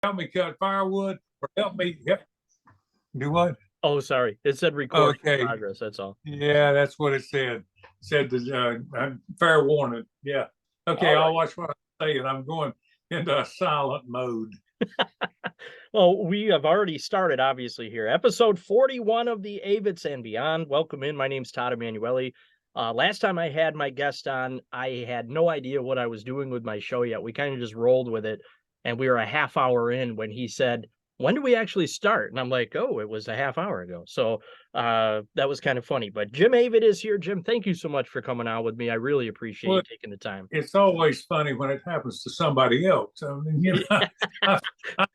help me cut firewood or help do what? Oh, sorry. It said recording in Okay. progress. That's all. Yeah, that's what it said. Said fair warning. Yeah. Okay, All I'll right. watch what I say, and I'm going into a silent mode. Well, we have already started, obviously, here. Episode 41 of the Avetts and Beyond. Welcome in. My name's Todd Emanuele. Last time I had my guest on, I had no idea what I was doing with my show yet. We kind of just rolled with it, and we were a half hour in when he said, "When do we actually start?" And I'm like, "Oh, it was a half hour ago." So that was kind of funny. But Jim Avett is here. Jim, thank you so much for coming out with me. I really appreciate you Well, taking the time. it's always funny when it happens to somebody else. I mean, I've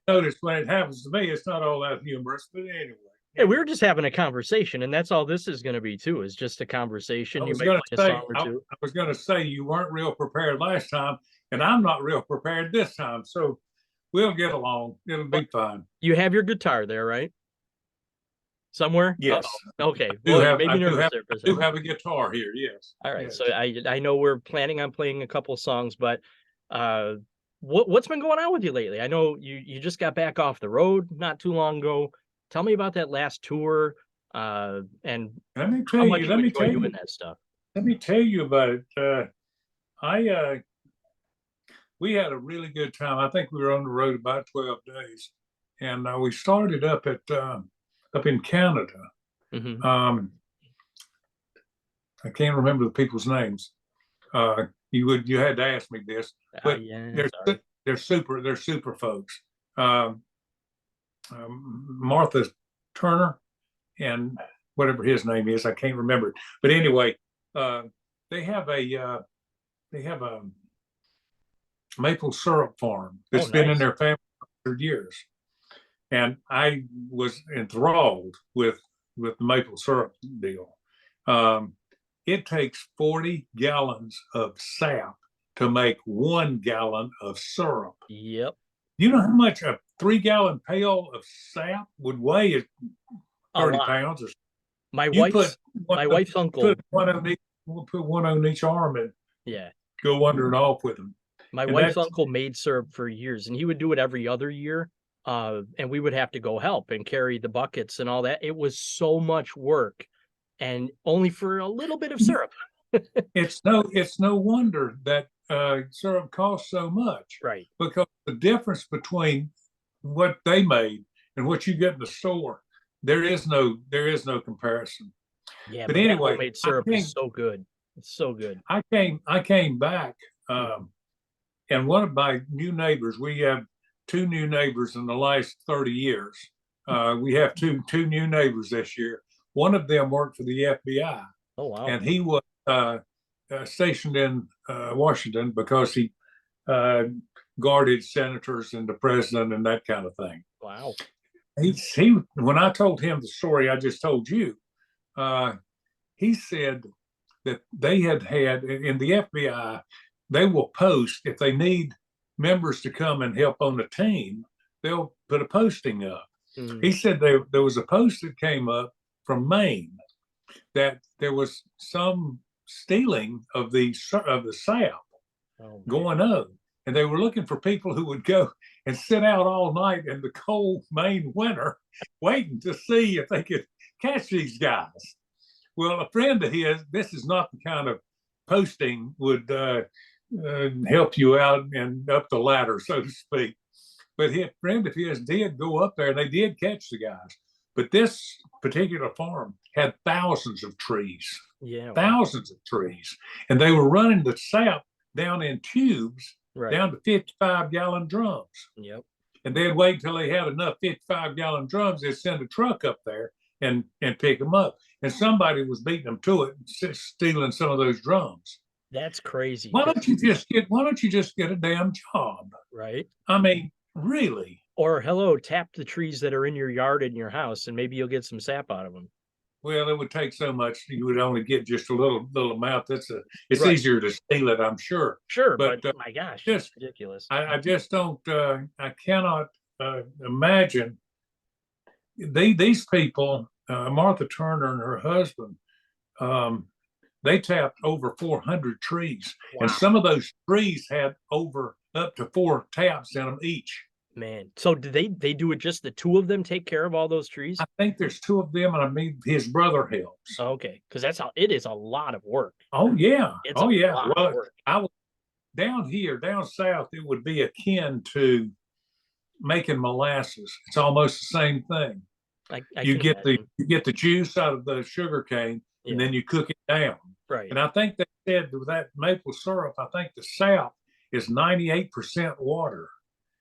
noticed when it happens to me, it's not all that humorous. But anyway, Hey, we were just having a conversation, and that's all this is going to be too, is just a conversation. You may play a song or two. I was going to say you weren't real prepared last time, and I'm not real prepared this time. So we'll get along. It'll be fine. You have your guitar there, right? Somewhere? Yes. Uh-oh. Okay. I Well, you made me nervous there for a I do second. have a guitar here. Yes. All right. Yes. So I know we're planning on playing a couple songs, but what's been going on with you lately? I know you just got back off the road not too long ago. Tell me about that last tour, and Let me tell how you. much you enjoy doing that stuff. Let me tell you about it. I we had a really good time. I think we were on the road about 12 days, and we started up in Canada. Mhm. I can't remember the people's names. You had to ask me this, but Yeah, they're super folks. Martha Turner and whatever his name is, I can't remember it. But anyway, they have a maple syrup farm that's been in their family for years, and I was enthralled with the maple syrup deal. It takes 40 gallons of sap to make 1 gallon of syrup. Yep. You know how much a 3-gallon pail of sap would weigh? 30 pounds or so. My wife's uncle put one on each arm and go wandering off with them. My wife's uncle made syrup for years, and he would do it every other year. And we would have to go help and carry the buckets and all that. It was so much work, and only for a little bit of syrup. It's no wonder that syrup costs so much, right? Because the difference between what they made and what you get in the store, there is no comparison. Yeah, but anyway, homemade syrup is so good. It's so good. I came back, and one of my new neighbors. We have 2 new neighbors in the last 30 years. We have two new neighbors this year. One of them worked for the FBI. Oh, wow. And he was stationed in Washington because he guarded senators and the president and that kind of thing. Wow. He when I told him the story I just told you, he said that they had in the FBI, they will post if they need members to come and help on the team, they'll put a posting up. He said there was a post that came up from Maine that there was some stealing of the sap going on, and they were looking for people who would go and sit out all night in the cold Maine winter waiting to see if they could catch these guys. Well, a friend of his, this is not the kind of posting would help you out and up the ladder, so to speak. But a friend of his did go up there, and they did catch the guys. But this particular farm had thousands of trees, thousands of trees, and they were running the sap down in tubes, down to 55-gallon drums. Yep. And they'd wait until they had enough 55-gallon drums. They'd send a truck up there and pick them up. And somebody was beating them to it, stealing some of those drums. That's crazy. Why don't you just get a damn job? Right. I mean, really. Or tap the trees that are in your yard and your house, and maybe you'll get some sap out of them. Well, it would take so much. You would only get just a little amount. It's easier to steal it, I'm sure. Sure, but my gosh, it's ridiculous. I just don't. I cannot imagine these people. Martha Turner and her husband. They tapped over 400 trees, and some of those trees had up to 4 taps in them each. Man. So do they do it just the two of them take care of all those trees? I think there's two of them, and I mean his brother helps. Okay, because that's how it is a lot of work. Oh yeah, It's oh a yeah. lot of Well, work. I was down here, down south. It would be akin to making molasses. It's almost the same thing. I can imagine. You get the juice out of the sugar cane, and Yeah, then you cook it down. right. And I think they said with that maple syrup, I think the sap is 98% water,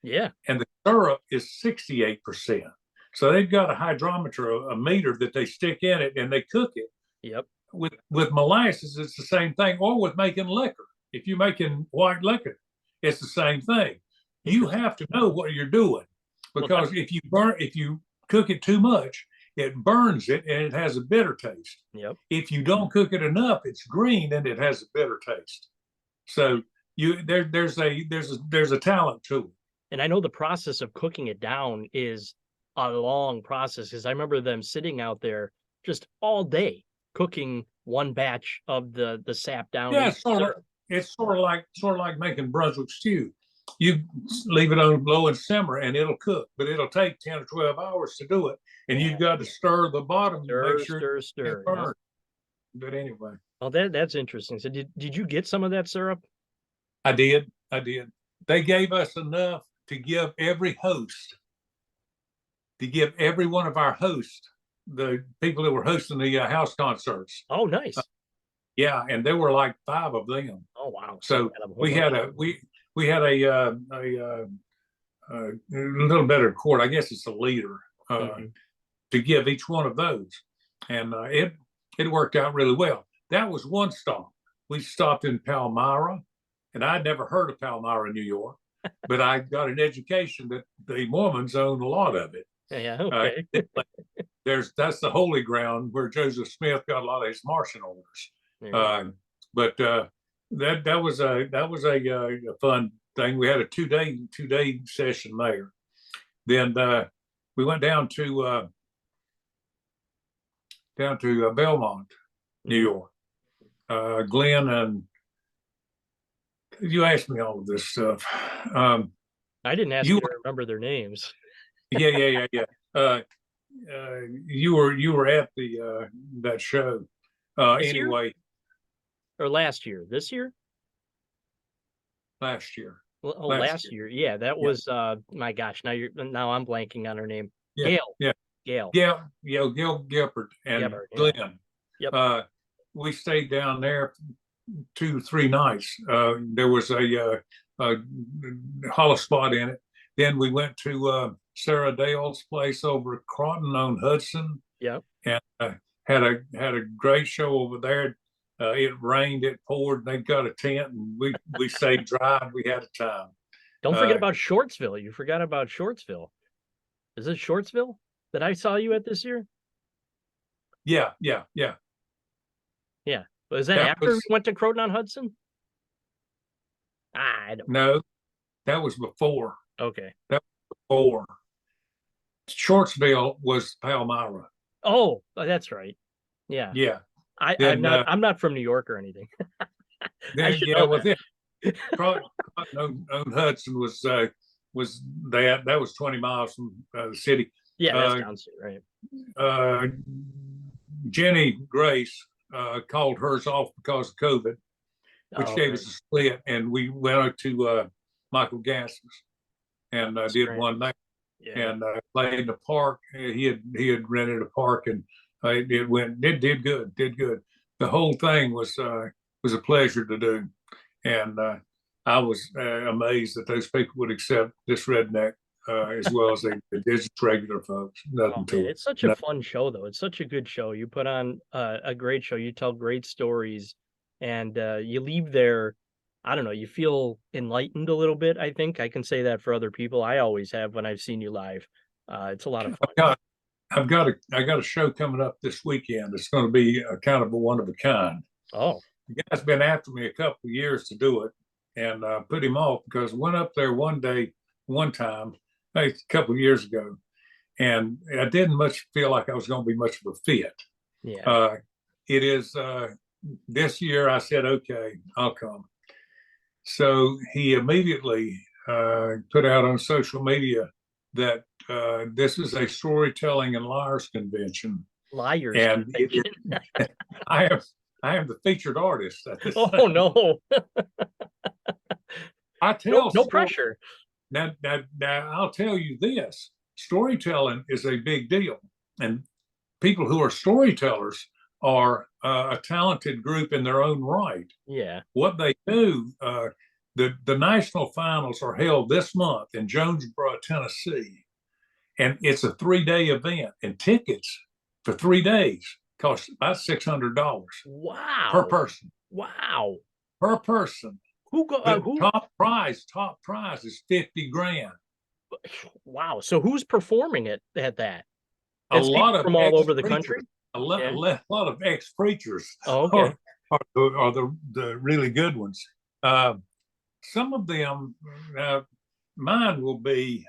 Yeah. and the syrup is 68%. So they've got a hydrometer, a meter that they stick in it, and they cook it. Yep. With molasses, it's the same thing, or with making liquor. If you're making white liquor, it's the same thing. You have to know what you're doing, because Well, if you cook it too much, it burns it and it has a bitter taste. yep. If you don't cook it enough, it's green and it has a bitter taste. So there's a talent to it. And I know the process of cooking it down is a long process, because I remember them sitting out there just all day cooking one batch of the sap down. Yeah, it's sort of like making Brunswick stew. You leave it on low and simmer and it'll cook, but it'll take 10 or 12 hours to do it. And you've got to stir the bottom to make sure Stir. it burns. But anyway, Oh, that's interesting. So did you get some of that syrup? I did. They gave us enough to give every host, to give every one of our hosts, the people that were hosting the house concerts. Oh, nice. Yeah, and there were like 5 of them. Oh, wow. So we had a little better quart. I guess it's a liter to give each one of those, and it worked out really well. That was one stop. We stopped in Palmyra, and I'd never heard of Palmyra, New York, but I got an education that the Mormons own a lot of it. Yeah. Okay. That's the holy ground where Joseph Smith got a lot of his Martian orders. But that was a fun thing. We had a two day session there. Then we went down to Belmont, New York. Glenn and you asked me all of this stuff. I didn't ask you to remember their names. Yeah. You were at the that show anyway. Year? Or last year? This year? Last year. Well, last year. Yeah, that was my gosh. Now I'm blanking on her name. Yeah, Gail. Gail Gippert and Glenn. Yep. We stayed down there 2-3 nights. There was a hollow spot in it. Then we went to Sarah Dale's place over at Croton on Hudson. Yep. And had a great show over there. It rained, it poured, and they got a tent, and we stayed dry, and we had a time. Don't forget about Shortsville. You forgot about Shortsville. Is it Shortsville that I saw you at this year? Yeah. Was that after we went to Croton on Hudson? I don't know. No, that was before. Okay. That was before. Shortsville was Palmyra. Oh, that's right. Yeah. Yeah. I'm not from New York or anything. Croton on Hudson was that was 20 miles from the city. Yeah, that's downstate, right? Jenny Grace called hers off because of COVID, which gave us a split, and we went out to Michael Gass's and did one night, and played in the park. He had rented a park, and it did good. The whole thing was a pleasure to do, and I was amazed that those people would accept this redneck as well as they did just regular folks. It's such a fun show, though. It's such a good show. You put on a great show. You tell great stories, and you leave there. I don't know. You feel enlightened a little bit. I think I can say that for other people. I always have when I've seen you live. It's a lot of fun. I got a show coming up this weekend. It's going to be a kind of a one of a kind. Oh, the guy's been after me a couple of years to do it, and put him off because I went up there one time, a couple of years ago, and I didn't much feel like I was going to be much of a fit. Yeah. It is this year. I said, okay, I'll come. So he immediately put out on social media that this is a storytelling and liars convention. Liars And convention. I am the featured artist at this Oh thing. no. I tell No pressure. Now, I'll tell you this: storytelling is a big deal, and people who are storytellers are a talented group in their own right. Yeah. What they do, the national finals are held this month in Jonesboro, Tennessee, and it's a 3-day event, and tickets for 3 days cost about $600 Wow. per person. Wow. Per person. Who go? Who? Top prize is 50 grand. Wow. So who's performing it at that? A lot of from all over the country. A lot of ex-preachers. Oh, okay. are the really good ones. Some of them, mine will be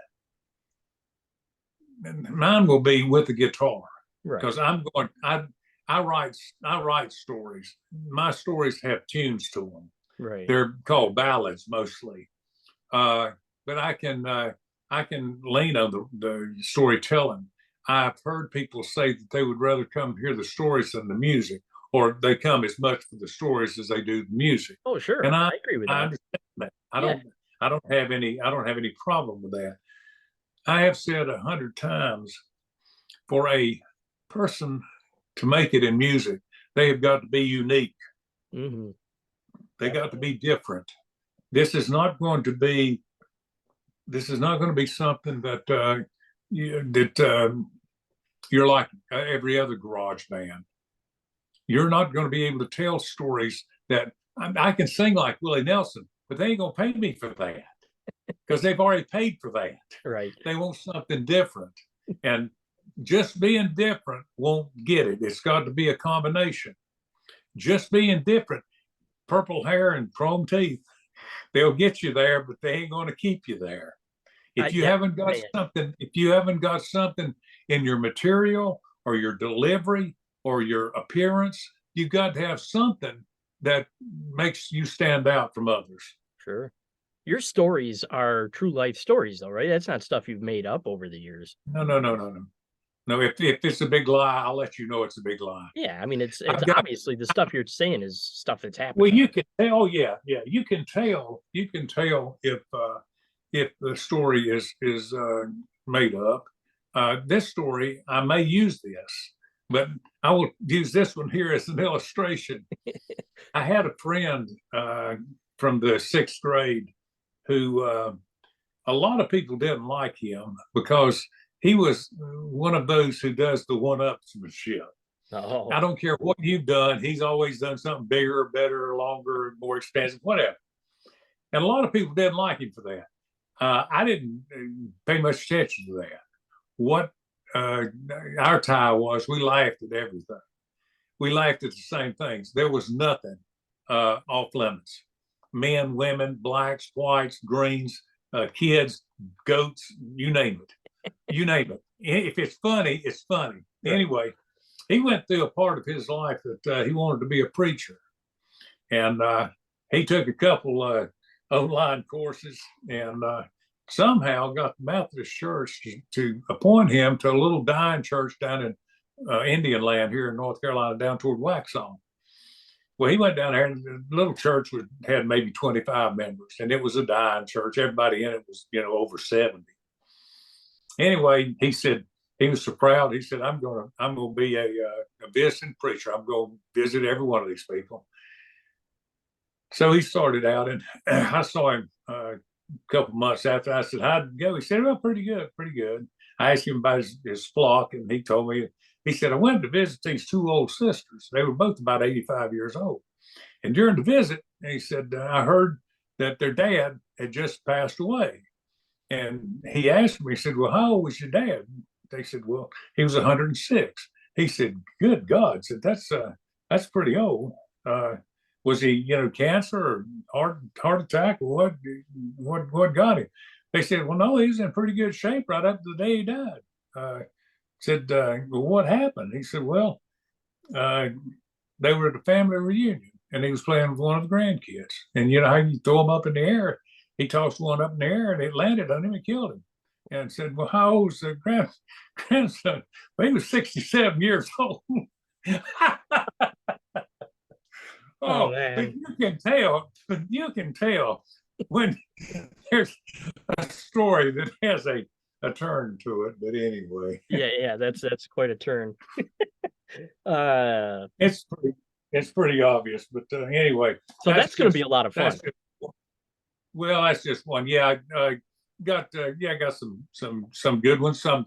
with the guitar, because right. I write stories. My stories have tunes to them. Right. They're called ballads mostly, but I can lean on the storytelling. I've heard people say that they would rather come hear the stories than the music, or they come as much for the stories as they do the music. Oh, sure. And I agree with that. I understand that. I don't have any problem with that. I have said 100 times, for a person to make it in music, they have got to be unique. Mm-hmm. They got to be different. This is not going to be something that you're like every other garage band. You're not going to be able to tell stories that I can sing like Willie Nelson, but they ain't going to pay me for that, because they've already paid for that. Right. They want something different. And just being different won't get it. It's got to be a combination. Just being different, purple hair and chrome teeth, they'll get you there, but they ain't going to keep you there. If you haven't got something in your material or your delivery or your appearance, you've got to have something that makes you stand out from others. Sure. Your stories are true life stories, though, right? That's not stuff you've made up over the years. No. No, if it's a big lie, I'll let you know it's a big lie. Yeah, I mean, it's obviously the stuff you're saying is stuff that's happening. Well, you can tell, yeah, you can tell if the story is made up. This story, I may use this, but I will use this one here as an illustration. I had a friend from the 6th grade who a lot of people didn't like him because he was one of those who does the one-upsmanship. Oh. I don't care what you've done. He's always done something bigger, better, longer, more expensive, whatever. And a lot of people didn't like him for that. I didn't pay much attention to that. What our tie was, we laughed at everything. We laughed at the same things. There was nothing off limits. Men, women, blacks, whites, greens, kids, goats, you name it. You name it. If it's funny, it's funny. Right. Anyway, he went through a part of his life that he wanted to be a preacher. And he took a couple online courses and somehow got the Methodist Church to appoint him to a little dying church down in Indian Land here in North Carolina, down toward Waxhaw. Well, he went down there, and the little church had maybe 25 members, and it was a dying church. Everybody in it was, over 70. Anyway, he said he was so proud. He said, "I'm gonna be a visiting preacher. I'm going to visit every one of these people." So he started out, and I saw him a couple months after. I said, "How'd it go?" He said, "Well, pretty good, pretty good." I asked him about his flock, and he told me. He said, "I went to visit these 2 old sisters. They were both about 85 years old. And during the visit, he said, I heard that their dad had just passed away. And he asked me, he said, well, how old was your dad?" They said, well, he was 106. He said, good God. I said, that's pretty old. Was he, cancer or heart attack or what got him? They said, well, no, he was in pretty good shape right up to the day he died. Said, well, what happened? He said, well, they were at a family reunion and he was playing with one of the grandkids. And you know how you throw them up in the air he tossed one up in the air and it landed on him and killed him. And said, "Well, how old's the grandson?" Well, he was 67 years old. Oh Oh, but man. you can tell when there's a story that has a turn to it. But anyway, Yeah, that's quite a turn. it's pretty, it's pretty obvious. But anyway, So that's going to be a lot of fun. Well, that's just one. Yeah, I got some good ones, some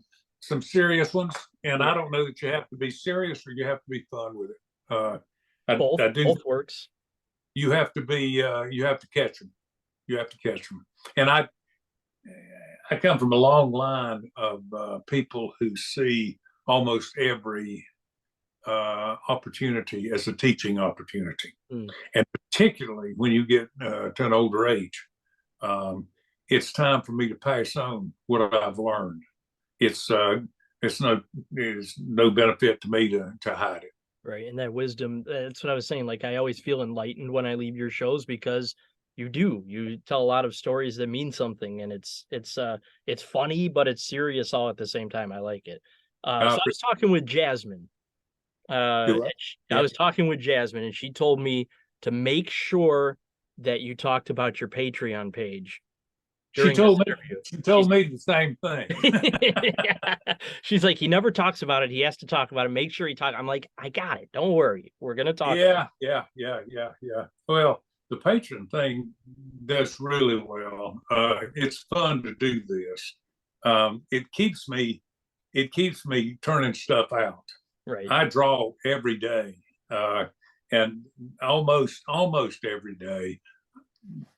serious ones, and I don't know that you have to be serious or you have to be fun with it. Both works. You have to be you have to catch them. You have to catch them. And I come from a long line of people who see almost every opportunity as a teaching opportunity, and particularly when you get to an older age. It's time for me to pass on what I've learned. It's no benefit to me to hide it. Right. And that wisdom, that's what I was saying. Like, I always feel enlightened when I leave your shows because you tell a lot of stories that mean something, and it's funny, but it's serious all at the same time. I like it. So I was talking with Jasmine. I was talking with Jasmine, and she told me to make sure that you talked about your Patreon page. She told me the same thing. She's like, he never talks about it. He has to talk about it. Make sure he talks. I'm like, I got it. Don't worry. We're gonna talk. Yeah. Well, the Patreon thing does really well. It's fun to do this. It keeps me turning stuff out. Right. I draw every day, and almost every day.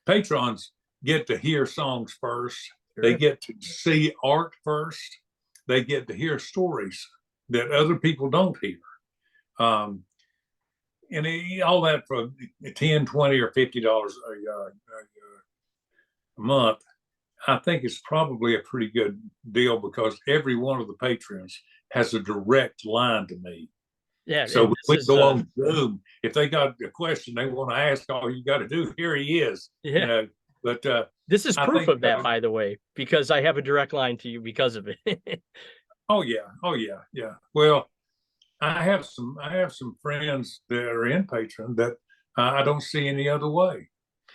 Patrons get to hear songs first. Sure. They get to see art first. They get to hear stories that other people don't hear. And all that for $10, $20, or $50 a month, I think it's probably a pretty good deal because every one of the patrons has a direct line to me. Yeah. So when we go on Zoom, if they got a question they want to ask, all you got to do, here he is. Yeah. You know, but this is proof of that, by the way, because I have a direct line to you because of it. Oh yeah. Well, I have some friends that are in Patreon that I don't see any other way.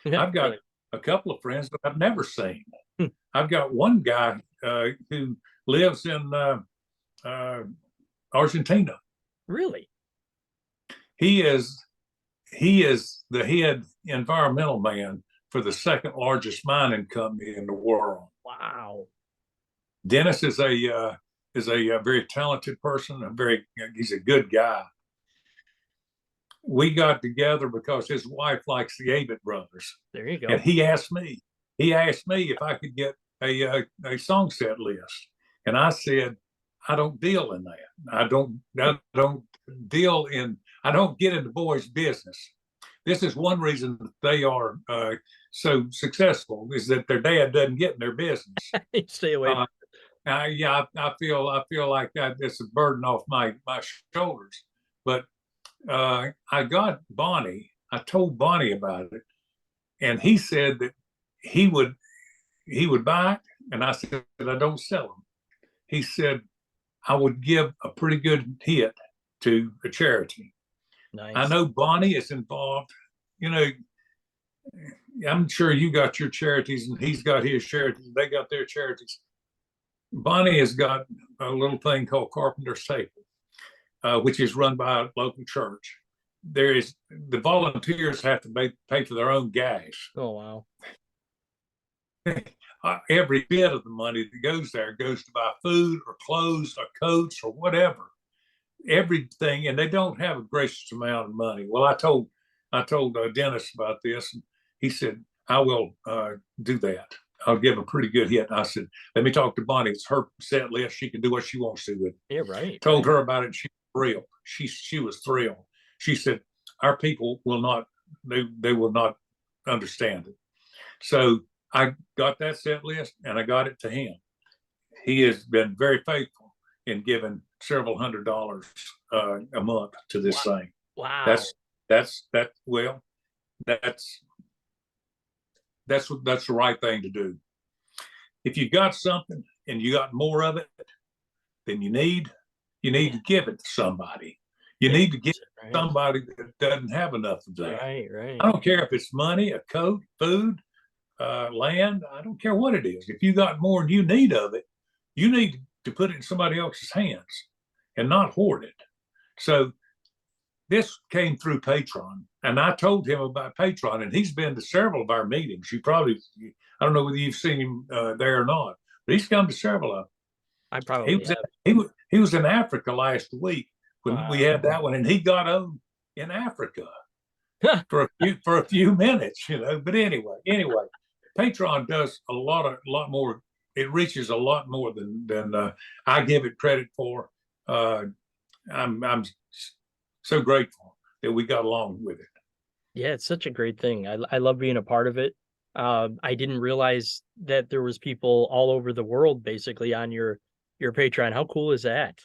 I've got a couple of friends that I've never seen. I've got one guy who lives in Argentina. Really? He is the head environmental man for the second largest mining company in the world. Wow. Dennis is a very talented person. He's a good guy. We got together because his wife likes the Avett brothers. There you go. And he asked me if I could get a song set list, and I said, I don't deal in that. I don't get into boys' business. This is one reason they are so successful, is that their dad doesn't get in their business. Stay away. I feel like that it's a burden off my shoulders. But I got Bonnie. I told Bonnie about it, and he said that he would buy it, and I said I don't sell them. He said I would give a pretty good hit to a charity. Nice. I know Bonnie is involved. You know, I'm sure you got your charities and he's got his charities. They got their charities. Bonnie has got a little thing called Carpenter's Table, which is run by a local church. The volunteers have to pay for their own gas. Oh, wow. Every bit of the money that goes there goes to buy food or clothes or coats or whatever. Everything, and they don't have a gracious amount of money. Well, I told Dennis about this, and he said, I will do that. I'll give a pretty good hit. And I said, let me talk to Bonnie. It's her set list. She can do what she wants to with it. Yeah, right. Told her about it. She was thrilled. She was thrilled. She said, our people will not, they will not understand it. So I got that set list and I got it to him. He has been very faithful in giving several $100s a month to this thing. Wow. That's that's the right thing to do. If you got something and you got more of it than you need to give it to somebody. You need to give somebody that doesn't have enough of that. Right. I don't care if it's money, a coat, food, land. I don't care what it is. If you got more than you need of it, you need to put it in somebody else's hands and not hoard it. So this came through Patreon, and I told him about Patreon, and he's been to several of our meetings. I don't know whether you've seen him there or not, but he's come to several of them. I probably he was in Africa last week when we had that one, and he got on in Africa for a few minutes, But anyway, Patreon does a lot more. It reaches a lot more than I give it credit for. I'm so grateful that we got along with it. Yeah, it's such a great thing. I love being a part of it. I didn't realize that there was people all over the world basically on your Patreon. How cool is that?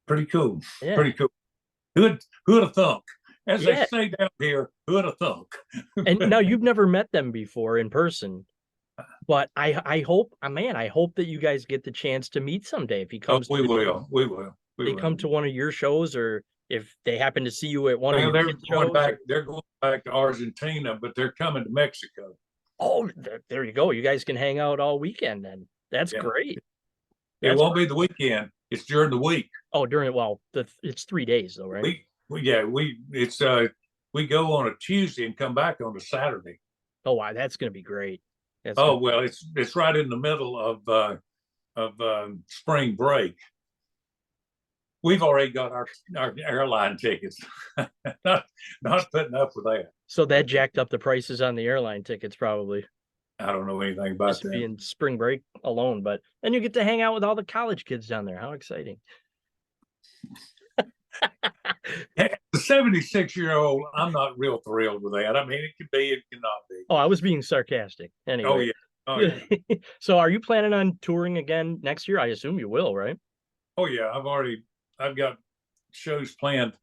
Pretty cool. Yeah. Pretty cool. Who'd have thunk? As they say down here, who'd have thunk? And now you've never met them before in person, but I hope that you guys get the chance to meet someday. If he comes, we will. They come to one of your shows, or if they happen to see you at one of your shows. They're going back to Argentina, but they're coming to Mexico. Oh, there you go. You guys can hang out all weekend then. That's great. It won't be the weekend. It's during the week. Oh, it's 3 days though, right? We go on a Tuesday and come back on a Saturday. Oh, wow, that's going to be great. Well, it's right in the middle of spring break. We've already got our airline tickets. not putting up with that. So that jacked up the prices on the airline tickets, probably. I don't know anything about just that. Being spring break alone, but then you get to hang out with all the college kids down there. How exciting! The 76-year-old, I'm not real thrilled with that. I mean, it could be, it cannot be. Oh, I was being sarcastic. Anyway. Oh yeah. So, are you planning on touring again next year? I assume you will, right? Oh yeah, I've got shows planned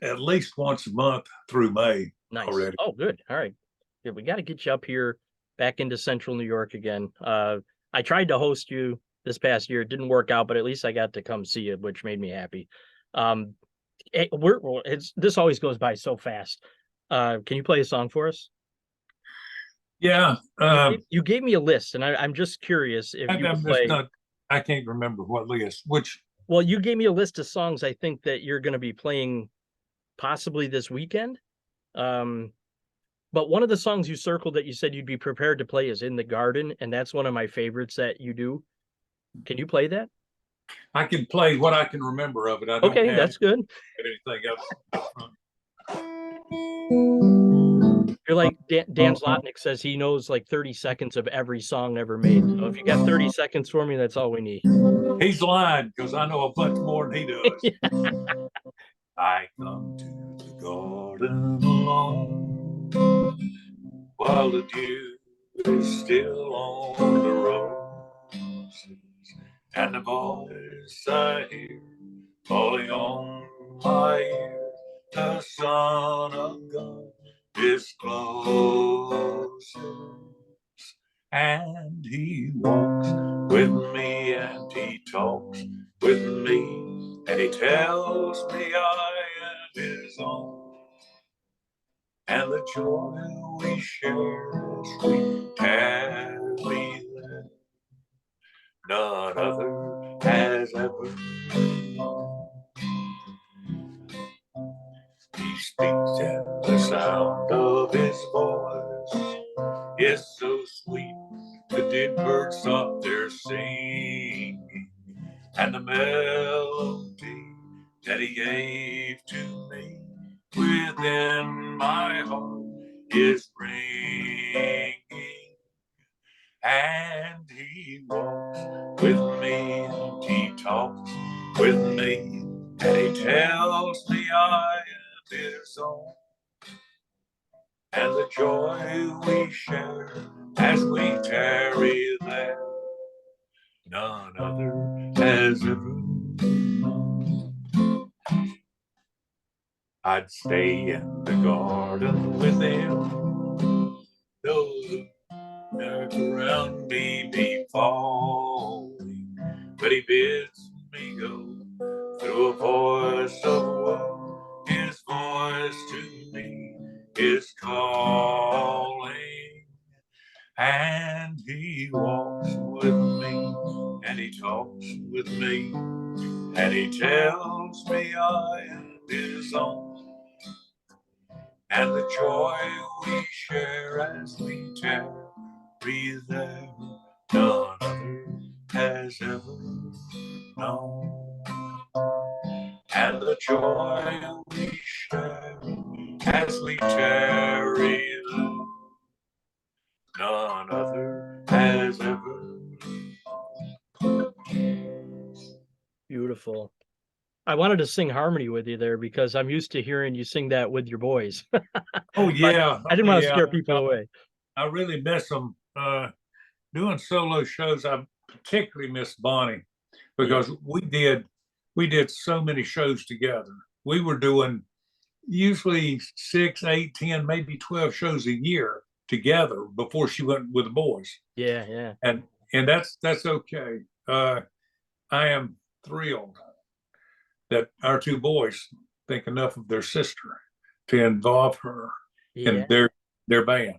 at least once a month through May. Nice. Already. Oh, good. All right. Yeah, we got to get you up here back into Central New York again. I tried to host you this past year. It didn't work out, but at least I got to come see you, which made me happy. This always goes by so fast. Can you play a song for us? Yeah. You gave me a list, and I'm just curious if you play. I can't remember what list. Well, you gave me a list of songs I think that you're going to be playing possibly this weekend. But one of the songs you circled that you said you'd be prepared to play is In the Garden, and that's one of my favorites that you do. Can you play that? I can play what I can remember of it. I don't okay, that's good. Anything else? You're like Dan Zlotnick says he knows like 30 seconds of every song ever made. So if you got 30 seconds for me, that's all we need. He's lying because I know a bunch more than he does. I come to the garden alone while the dew is still on the roses, and the voice I hear falling on my ear, the Son of God is close, and he walks with me and he talks with me and he tells me I am his own, and the joy we share as we tarry there, none other has ever known. He speaks and the sound of his voice is so sweet, the dead birds stop their singing, and the melody that he gave to me within my heart is ringing, and he walks with me and he talks with me and he tells me I am his own, and the joy we share as we tarry there, none other has ever known. I'd stay in the garden with him dark around me be falling, but he bids me go through a voice of woe. His voice to me is calling, and he walks with me, and he talks with me, and he tells me I am his own. And the joy we share as we tarry there, none other has ever known. And the joy we share as we tarry there, none other has ever. Beautiful. I wanted to sing harmony with you there because I'm used to hearing you sing that with your boys. Oh yeah, I didn't want to scare people away. I really miss them. Doing solo shows, I particularly miss Bonnie because we did so many shows together. We were doing usually 6, 8, 10, maybe 12 shows a year together before she went with the boys. Yeah, yeah. And that's okay. I am thrilled that our two boys think enough of their sister to involve her in their band.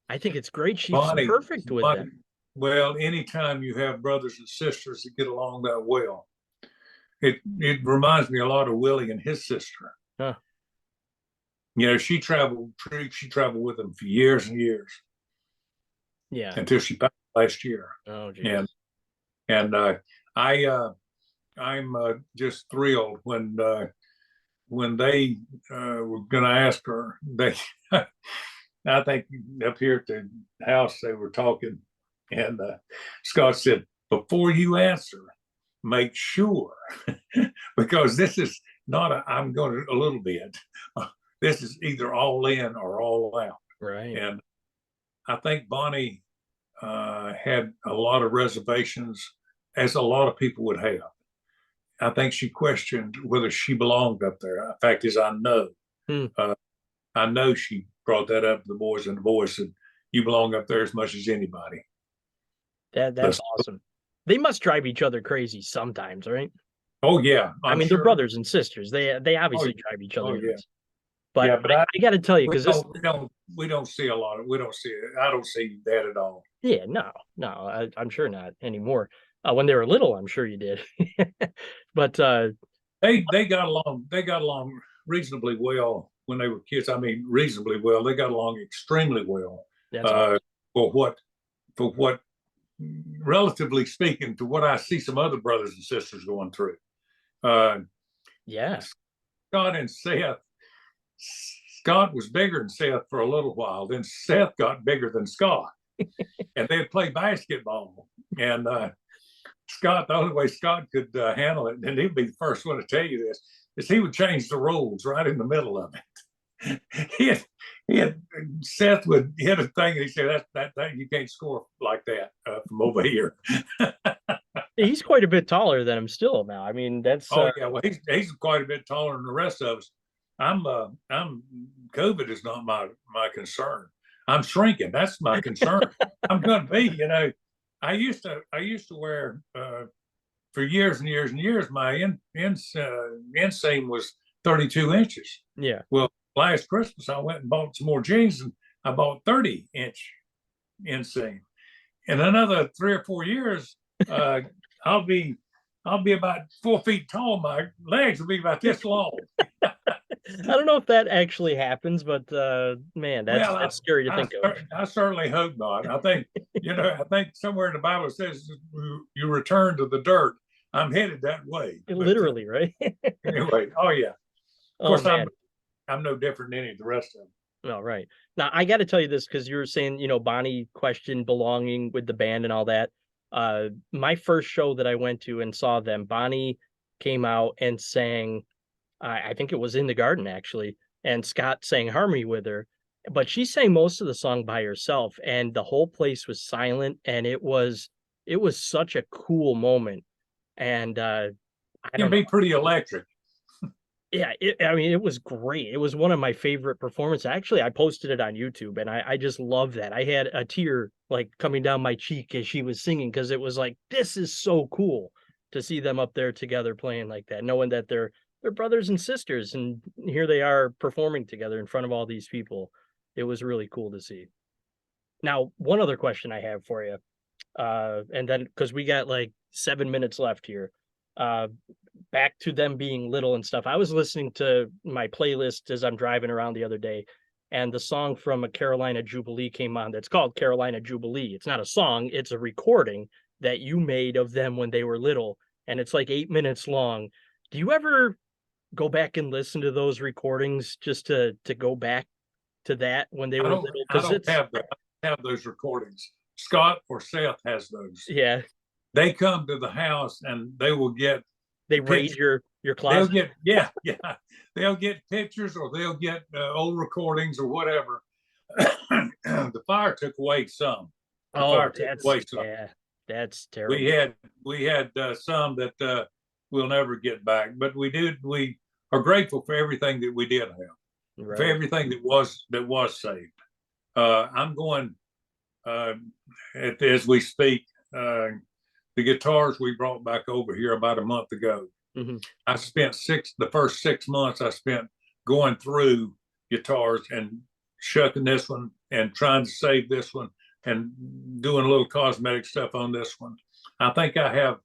I think it's great. She's Bonnie, perfect with Bonnie, them. well, anytime you have brothers and sisters that get along that well, it reminds me a lot of Willie and his sister. Huh. You know, she traveled with them for years and years. Yeah. Until she passed last year. Oh, geez. And I'm just thrilled when they were going to ask her. They, I think up here at the house they were talking, and Scott said, "Before you answer, make sure, because this is not I'm going to a little bit. This is either all in or all out." Right. And I think Bonnie had a lot of reservations, as a lot of people would have. I think she questioned whether she belonged up there. The fact is, I know she brought that up to the boys, and the boys said, "You belong up there as much as anybody." That's awesome. They must drive each other crazy sometimes, right? Oh yeah, I mean, they're brothers and sisters. They obviously drive each other nuts. But yeah, but I got to tell you, because we don't see a lot of I don't see that at all. Yeah, no, I'm sure not anymore. When they were little, I'm sure you did. But they got along reasonably well when they were kids. I mean, reasonably well. They got along extremely well. Awesome. For what, relatively speaking, to what I see some other brothers and sisters going through. Yeah. Scott and Seth. Scott was bigger than Seth for a little while. Then Seth got bigger than Scott, and they'd play basketball. And Scott, the only way Scott could handle it, and he'd be the first one to tell you this, is he would change the rules right in the middle of it. Seth would hit a thing, and he said, "That you can't score like that from over here." He's quite a bit taller than him still now. I mean, that's yeah. Well, he's quite a bit taller than the rest of us. I'm COVID is not my concern. I'm shrinking. That's my concern. I'm going to be. You know, I used to wear for years and years and years. My inseam was 32 inches. Yeah. Well, last Christmas I went and bought some more jeans, and I bought 30-inch inseam. In another 3 or 4 years, I'll be about 4 feet tall. My legs will be about this long. I don't know if that actually happens, but man, that's scary to think of. I certainly hope not. I think, I think somewhere in the Bible it says you return to the dirt. I'm headed that way. Literally, right? Anyway, oh yeah. Of course, I'm no different than any of the rest of them. Oh, right. Now, I got to tell you this, because you were saying, Bonnie questioned belonging with the band and all that. My first show that I went to and saw them, Bonnie came out and sang, I think it was in the garden, actually, and Scott sang harmony with her, but she sang most of the song by herself, and the whole place was silent, and it was such a cool moment. And it can be pretty electric. Yeah, I mean, it was great. It was one of my favorite performances. Actually, I posted it on YouTube, and I just love that. I had a tear like coming down my cheek as she was singing because it was like, this is so cool to see them up there together playing like that, knowing that they're brothers and sisters, and here they are performing together in front of all these people. It was really cool to see. Now, one other question I have for you, and then because we got like 7 minutes left here. Uh, Back to them being little and stuff. I was listening to my playlist as I'm driving around the other day, and the song from a Carolina Jubilee came on that's called Carolina Jubilee. It's not a song, it's a recording that you made of them when they were little, and it's like 8 minutes long. Do you ever go back and listen to those recordings just to go back to that when they I were don't little? I Because don't it's have those recordings. Scott or Seth has those. yeah, They come to the house and they will get they raid pictures. your They'll closet. get yeah. They'll get pictures or they'll get old recordings or whatever. The fire took away some. The Oh, fire took away some. yeah, that's We terrible. had we had some that we'll never get back, but we are grateful for everything that we did have, for Right. everything that was saved. I'm going as we speak. The guitars we brought back over here about a month ago. Hmm. I spent the first 6 months I spent going through guitars and shucking this one and trying to save this one and doing a little cosmetic stuff on this one. I think I have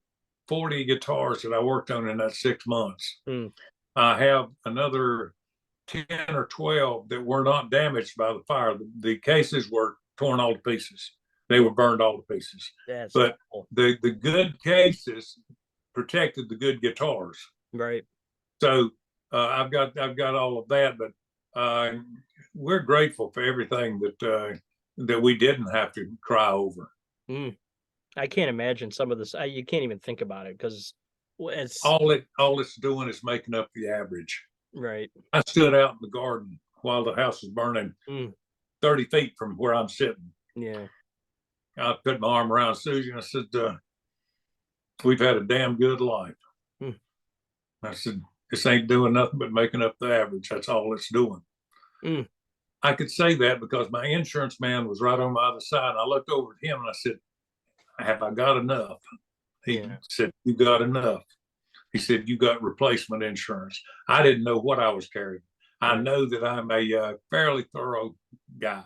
40 guitars that I worked on in that 6 months. Mm, I have another 10 or 12 that were not damaged by the fire. The cases were torn all to pieces. They were burned all to pieces. that's But awful. the good cases protected the good guitars. Right. So I've got all of that, but we're grateful for everything that we didn't have to cry over. Mm. I can't imagine some of this. You can't even think about it because it's All it's doing is making up the average. right. I stood out in the garden while the house was burning, Mm, 30 feet from where I'm sitting. yeah. I put my arm around Susie and I said, "We've had a damn good life." Mm, I said, "This ain't doing nothing but making up the average. That's all it's doing." mm, I could say that because my insurance man was right on my other side. I looked over at him and I said, "Have I got enough?" He yeah. said, "You got enough." He said, "You got replacement insurance." I didn't know what I was carrying. I Right. know that I'm a fairly thorough guy.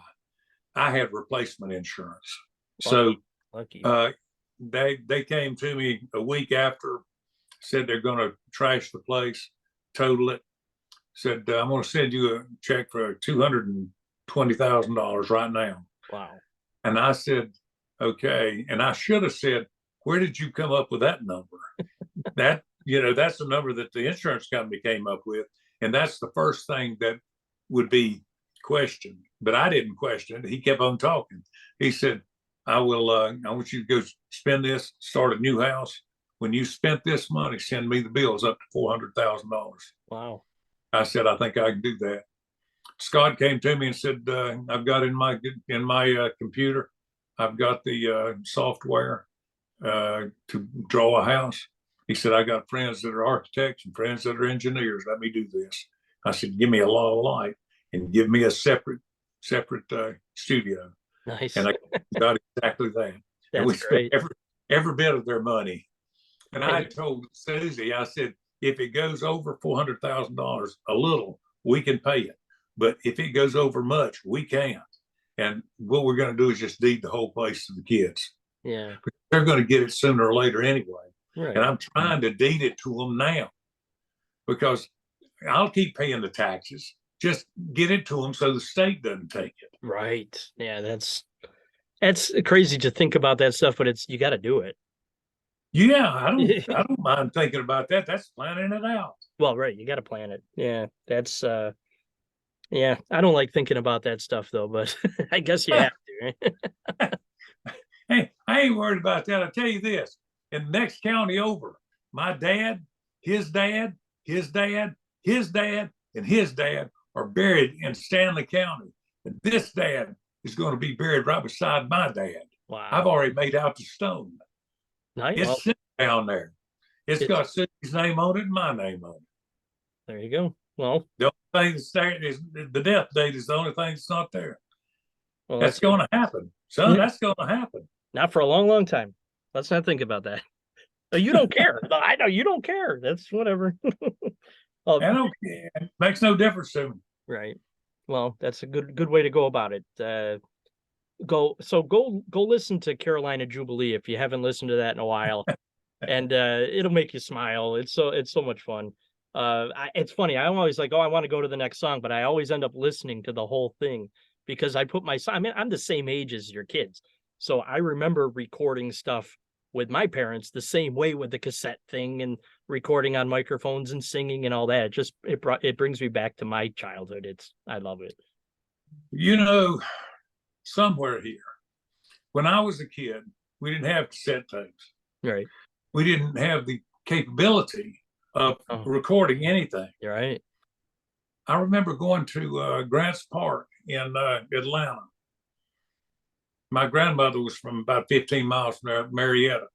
I had replacement insurance. So Lucky. Lucky. they came to me a week after, said they're going to trash the place, total it. Said, "I'm going to send you a check for $220,000 right now." Wow. And I said, "Okay." And I should have said, "Where did you come up with that number?" That's the number that the insurance company came up with. And that's the first thing that would be questioned. But I didn't question it. He kept on talking. He said, I want you to go spend this, start a new house. When you spent this money, send me the bills up to $400,000. Wow. I said, "I think I can do that." Scott came to me and said, "I've got in my computer, I've got the software to draw a house." He said, "I got friends that are architects and friends that are engineers. Let me do this." I said, "Give me a lot of light and give me a separate studio." Nice. And I got exactly that. And That's we spent great. every bit of their money. And I And told Susie, I said, "If it goes over $400,000 a little, we can pay it. But if it goes over much, we can't. And what we're going to do is just deed the whole place to the kids. yeah. They're going to get it sooner or later anyway. And Right. I'm trying to deed it to them now because I'll keep paying the taxes. Just get it to them so the state doesn't take it." Right. Yeah. That's crazy to think about that stuff, but you got to do it. Yeah, I don't mind thinking about that. That's planning it out. Well, right. You got to plan it. Yeah. Yeah. I don't like thinking about that stuff though, but I guess you have to, right? Hey, I ain't worried about that. I tell you this: in the next county over, my dad, his dad, his dad, his dad, and his dad are buried in Stanley County. And this dad is going to be buried right beside my dad. I've Wow. already made out the stone. Nice. Well, It's sitting down there. It's it's got Susie's name on it and my name on it. There you go. Well, The only thing that's there is the death date is the only thing that's not there. well, That's going to happen, son. That's going to happen. Not for a long, long time. Let's not think about that. You don't care. I know you don't care. That's whatever. I don't care. It makes no difference to me. Right. Well, that's a good way to go about it. Go listen to Carolina Jubilee if you haven't listened to that in a while, and it'll make you smile. It's so much fun. It's funny. I'm always like, oh, I want to go to the next song, but I always end up listening to the whole thing because I put I mean, I'm the same age as your kids, so I remember recording stuff with my parents the same way with the cassette thing and recording on microphones and singing and all that. It brings me back to my childhood. I love it. You know, somewhere here, when I was a kid, we didn't have cassette tapes. Right. We didn't have the capability of recording anything. You're right. I remember going to Grants Park in Atlanta. My grandmother was from about 15 miles from Marietta.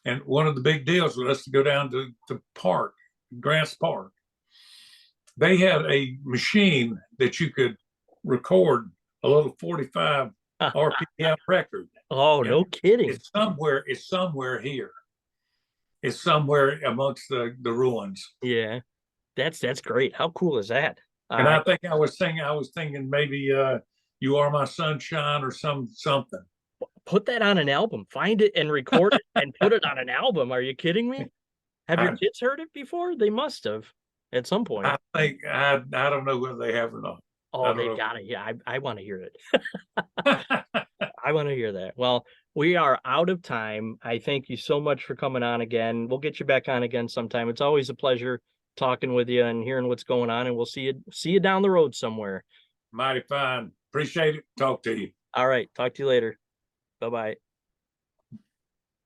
And one of the big deals was us to go down to the park, Grants Park. They had a machine that you could record a little 45 RPM record. Oh, no kidding. It's somewhere here. It's somewhere amongst the ruins. Yeah. That's great. How cool is that? And I think I was thinking maybe You Are My Sunshine or something. Put that on an album. Find it and record it and put it on an album. Are you kidding me? Have your kids heard it before? They must have at some point. I think I don't know whether they have or not. Oh, they got it. Yeah, I want to hear it. I want to hear that. Well, we are out of time. I thank you so much for coming on again. We'll get you back on again sometime. It's always a pleasure talking with you and hearing what's going on, and we'll see you down the road somewhere. Mighty fine. Appreciate it. Talk to you. All right. Talk to you later. Bye-bye.